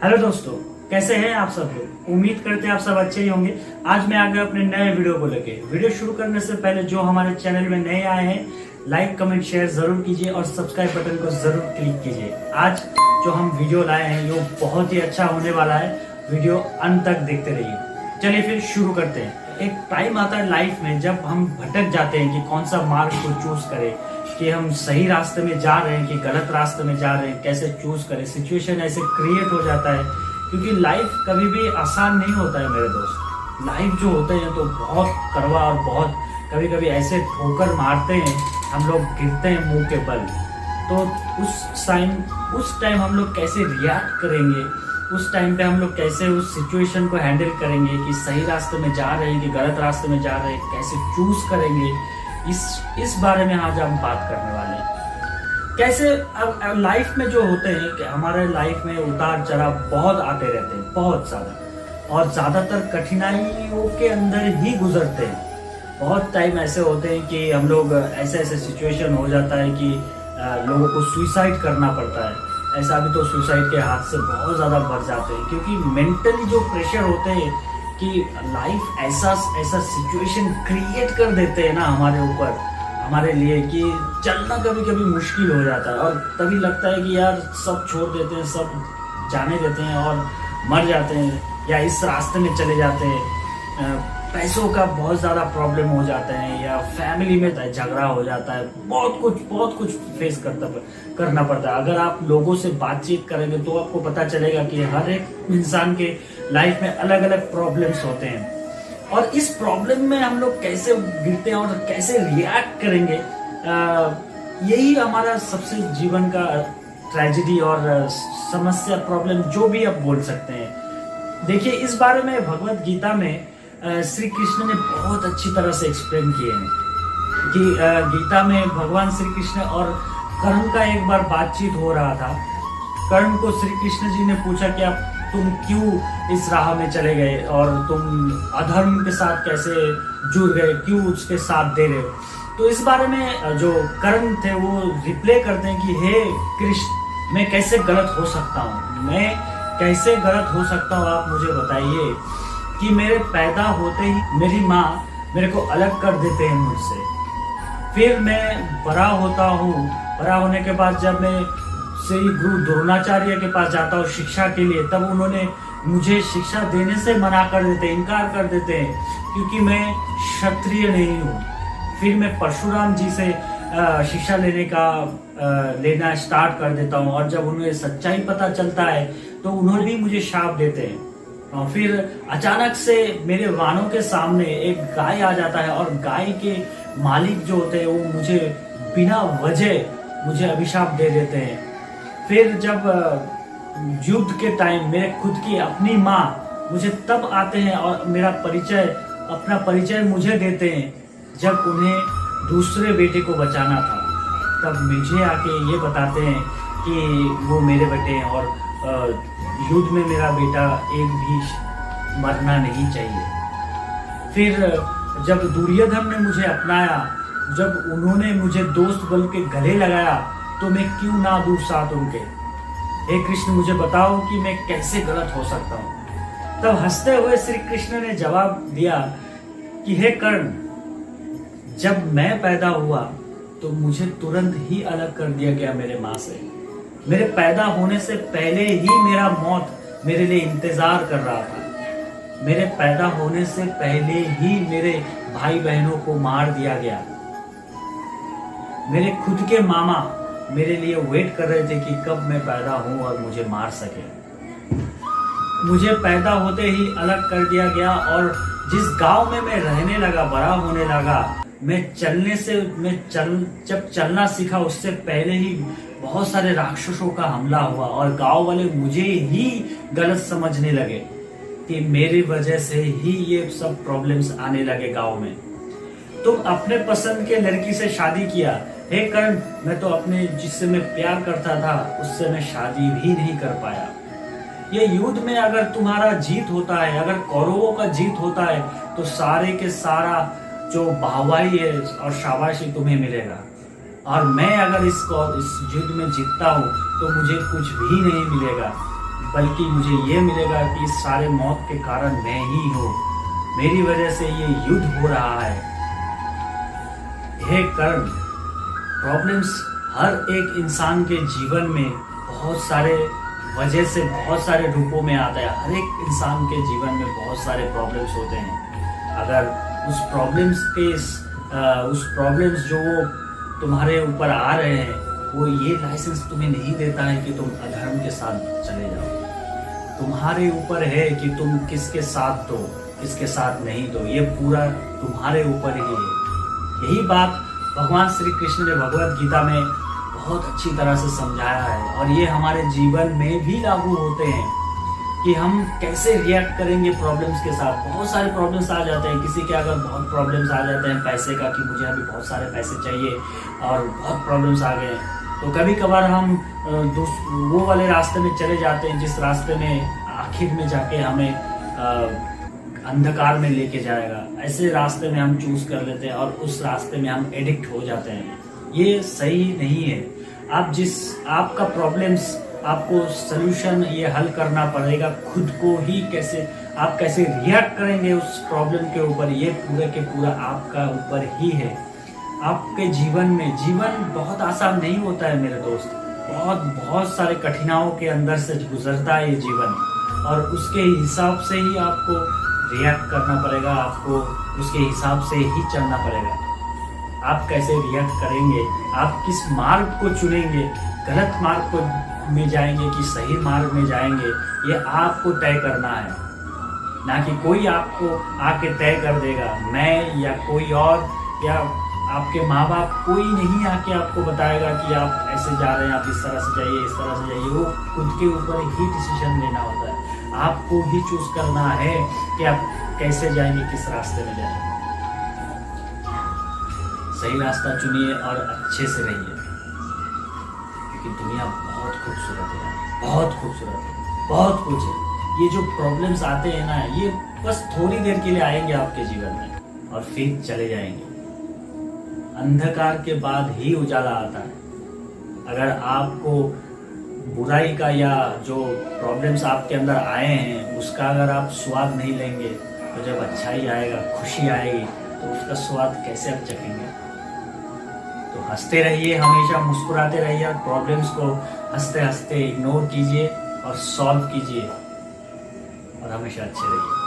Hello दोस्तों, कैसे हैं आप सब लोग। उम्मीद करते हैं आप सब अच्छे ही होंगे। आज मैं आ गया अपने नए वीडियो को लेके। वीडियो शुरू करने से पहले जो हमारे चैनल में नए आए हैं, लाइक कमेंट शेयर जरूर कीजिए और सब्सक्राइब बटन को जरूर क्लिक कीजिए। आज जो हम वीडियो लाए हैं वो बहुत ही अच्छा होने वाला है। वीडियो अंत तक देखते रहिए। चलिए फिर शुरू करते हैं। एक टाइम आता है लाइफ में जब हम भटक जाते हैं कि कौन सा मार्ग को चूज करें, कि हम सही रास्ते में जा रहे हैं कि गलत रास्ते में जा रहे हैं, कैसे चूज करें। सिचुएशन ऐसे क्रिएट हो जाता है क्योंकि लाइफ कभी भी आसान नहीं होता है मेरे दोस्त। लाइफ जो होते हैं तो बहुत कड़वा और बहुत कभी कभी ऐसे ठोकर मारते हैं, हम लोग गिरते हैं मुंह के बल। तो उस टाइम हम लोग कैसे रिएक्ट करेंगे, उस टाइम पे हम लोग कैसे उस सिचुएशन को हैंडल करेंगे कि सही रास्ते में जा रहे हैं कि गलत रास्ते में जा रहे हैं, कैसे चूज करेंगे, इस बारे में आज हम बात करने वाले हैं। कैसे अब लाइफ में जो होते हैं कि हमारे लाइफ में उतार चढ़ाव बहुत आते रहते हैं, बहुत ज्यादा, और ज्यादातर कठिनाइयों के अंदर ही गुजरते हैं। बहुत टाइम ऐसे होते हैं कि हम लोग ऐसे सिचुएशन हो जाता है कि लोगों को सुइसाइड करना पड़ता है। ऐसा भी तो सुसाइड के हाथ से बहुत ज्यादा बढ़ जाते हैं क्योंकि मेंटली जो प्रेशर होते हैं कि लाइफ ऐसा सिचुएशन क्रिएट कर देते हैं ना हमारे ऊपर, हमारे लिए, कि चलना कभी कभी मुश्किल हो जाता है। और तभी लगता है कि यार सब छोड़ देते हैं, सब जाने देते हैं और मर जाते हैं, या इस रास्ते में चले जाते हैं। पैसों का बहुत ज्यादा प्रॉब्लम हो जाता है, या फैमिली में झगड़ा हो जाता है। बहुत कुछ फेस करना पड़ता है। अगर आप लोगों से बातचीत करेंगे तो आपको पता चलेगा कि हर एक इंसान के लाइफ में अलग अलग प्रॉब्लम्स होते हैं, और इस प्रॉब्लम में हम लोग कैसे गिरते हैं और कैसे रिएक्ट करेंगे, यही हमारा सबसे जीवन का ट्रेजेडी और समस्या, प्रॉब्लम, जो भी आप बोल सकते हैं। देखिए, इस बारे में भगवत गीता में श्री कृष्ण ने बहुत अच्छी तरह से एक्सप्लेन किए हैं कि गीता में भगवान श्री कृष्ण और कर्ण का एक बार बातचीत हो रहा था। कर्ण को श्री कृष्ण जी ने पूछा कि आप तुम क्यों इस राह में चले गए और तुम अधर्म के साथ कैसे जुड़ गए, क्यों उसके साथ दे रहे हो। तो इस बारे में जो कर्ण थे वो रिप्लाई करते हैं कि हे कृष्ण, मैं कैसे गलत हो सकता हूँ, मैं कैसे गलत हो सकता हूँ, आप मुझे बताइए। कि मेरे पैदा होते ही मेरी माँ मेरे को अलग कर देते हैं मुझसे। फिर मैं बड़ा होता हूँ, बड़ा होने के बाद जब मैं श्री गुरु द्रोणाचार्य के पास जाता हूँ शिक्षा के लिए, तब उन्होंने मुझे शिक्षा देने से मना कर देते, इनकार कर देते हैं क्योंकि मैं क्षत्रिय नहीं हूँ। फिर मैं परशुराम जी से शिक्षा लेना स्टार्ट कर देता हूँ, और जब उन्हें सच्चाई पता चलता है तो उन्होंने भी मुझे शाप देते हैं। और फिर अचानक से मेरे वानों के सामने एक गाय आ जाता है, और गाय के मालिक जो होते हैं वो मुझे बिना वजह मुझे अभिशाप दे देते हैं। फिर जब युद्ध के टाइम मेरे खुद की अपनी माँ मुझे तब आते हैं और अपना परिचय मुझे देते हैं जब उन्हें दूसरे बेटे को बचाना था। तब मुझे आके ये बताते हैं कि वो मेरे बेटे हैं और युद्ध में मेरा बेटा एक भी मरना नहीं चाहिए। फिर जब दुर्योधन ने मुझे अपनाया, जब उन्होंने मुझे दोस्त बन के गले लगाया, तो मैं क्यों ना दूं साथ उनके। हे कृष्ण, मुझे बताओ कि मैं कैसे गलत हो सकता हूँ। तब हंसते हुए श्री कृष्ण ने जवाब दिया कि हे कर्ण, जब मैं पैदा हुआ तो मुझे तुरंत ही अलग कर दिया गया मेरे माँ से। मेरे पैदा होने से पहले ही मेरा मौत मेरे लिए इंतजार कर रहा था। मेरे पैदा होने से पहले ही मेरे भाई बहनों को मार दिया गया। मेरे खुद के मामा मेरे लिए वेट कर रहे थे कि कब मैं पैदा हूं और मुझे मार सके। मुझे पैदा होते ही अलग कर दिया गया, और जिस गांव में मैं रहने लगा, बड़ा होने लगा, जब चलना सीखा उससे पहले ही बहुत सारे राक्षसों का हमला हुआ, और गांव वाले मुझे ही गलत समझने लगे कि मेरी वजह से ही ये सब प्रॉब्लम्स आने लगे गांव में। तुम अपने पसंद के लड़की से शादी किया। हे कर्ण, मैं तो अपने जिससे मैं प्यार करता था उससे मैं शादी भी नहीं कर पाया। ये युद्ध में अगर तुम्हारा जीत होता है, अगर कौरवों का जीत होता है, तो सारे के सारा जो वाहवाही है और शाबाशी तुम्हें मिलेगा, और मैं अगर इस युद्ध में जीतता हूँ तो मुझे कुछ भी नहीं मिलेगा, बल्कि मुझे ये मिलेगा कि इस सारे मौत के कारण मैं ही हूँ, मेरी वजह से ये युद्ध हो रहा है। हे कर्म, प्रॉब्लम्स हर एक इंसान के जीवन में बहुत सारे वजह से बहुत सारे रूपों में आता है। हर एक इंसान के जीवन में बहुत सारे प्रॉब्लम्स होते हैं। अगर उस प्रॉब्लम्स जो वो तुम्हारे ऊपर आ रहे हैं, वो ये लाइसेंस तुम्हें नहीं देता है कि तुम अधर्म के साथ चले जाओ। तुम्हारे ऊपर है कि तुम किसके साथ दो, किसके साथ नहीं दो, ये पूरा तुम्हारे ऊपर ही है। यही बात भगवान श्री कृष्ण ने भगवत गीता में बहुत अच्छी तरह से समझाया है, और ये हमारे जीवन में भी लागू होते हैं कि हम कैसे रिएक्ट करेंगे प्रॉब्लम्स के साथ। बहुत सारे प्रॉब्लम्स आ जाते हैं, किसी के अगर बहुत प्रॉब्लम्स आ जाते हैं पैसे का, कि मुझे अभी बहुत सारे पैसे चाहिए और बहुत प्रॉब्लम्स आ गए, तो कभी कभार हम वो वाले रास्ते में चले जाते हैं जिस रास्ते में आखिर में जाके हमें अंधकार में लेके जाएगा। ऐसे रास्ते में हम चूज कर लेते हैं और उस रास्ते में हम एडिक्ट हो जाते हैं। ये सही नहीं है। आपका प्रॉब्लम्स, आपको सलूशन ये हल करना पड़ेगा खुद को ही। आप कैसे रिएक्ट करेंगे उस प्रॉब्लम के ऊपर, ये पूरे के पूरा आपका ऊपर ही है। आपके जीवन बहुत आसान नहीं होता है मेरे दोस्त, बहुत सारे कठिनाइयों के अंदर से गुजरता है ये जीवन, और उसके हिसाब से ही आपको रिएक्ट करना पड़ेगा, आपको उसके हिसाब से ही चलना पड़ेगा। आप कैसे रिएक्ट करेंगे, आप किस मार्ग को चुनेंगे, गलत मार्ग को में जाएंगे कि सही मार्ग में जाएंगे, ये आपको तय करना है, ना कि कोई आपको आके तय कर देगा। मैं या कोई और या आपके माँ बाप, कोई नहीं आके आपको बताएगा कि आप ऐसे जा रहे हैं, आप इस तरह से जाइए, इस तरह से जाइए। वो खुद के ऊपर ही डिसीजन लेना होता है। आपको ही चूज करना है कि आप कैसे जाएंगे, किस रास्ते में जाएंगे। सही रास्ता चुनिए और अच्छे से रहिए, क्योंकि दुनिया बहुत खूबसूरत है, बहुत खूबसूरत है, बहुत कुछ है। ये जो प्रॉब्लम्स आते हैं ना, ये बस थोड़ी देर के लिए आएंगे आपके जीवन में और फिर चले जाएंगे। अंधकार के बाद ही उजाला आता है। अगर आपको बुराई का या जो प्रॉब्लम्स आपके अंदर आए हैं उसका अगर आप स्वाद नहीं लेंगे, तो जब अच्छाई आएगा, खुशी आएगी, तो उसका स्वाद कैसे आप चखेंगे। तो हंसते रहिए, हमेशा मुस्कुराते रहिए, और प्रॉब्लम्स को हंसते हंसते इग्नोर कीजिए और सॉल्व कीजिए, और हमेशा अच्छे रहिए।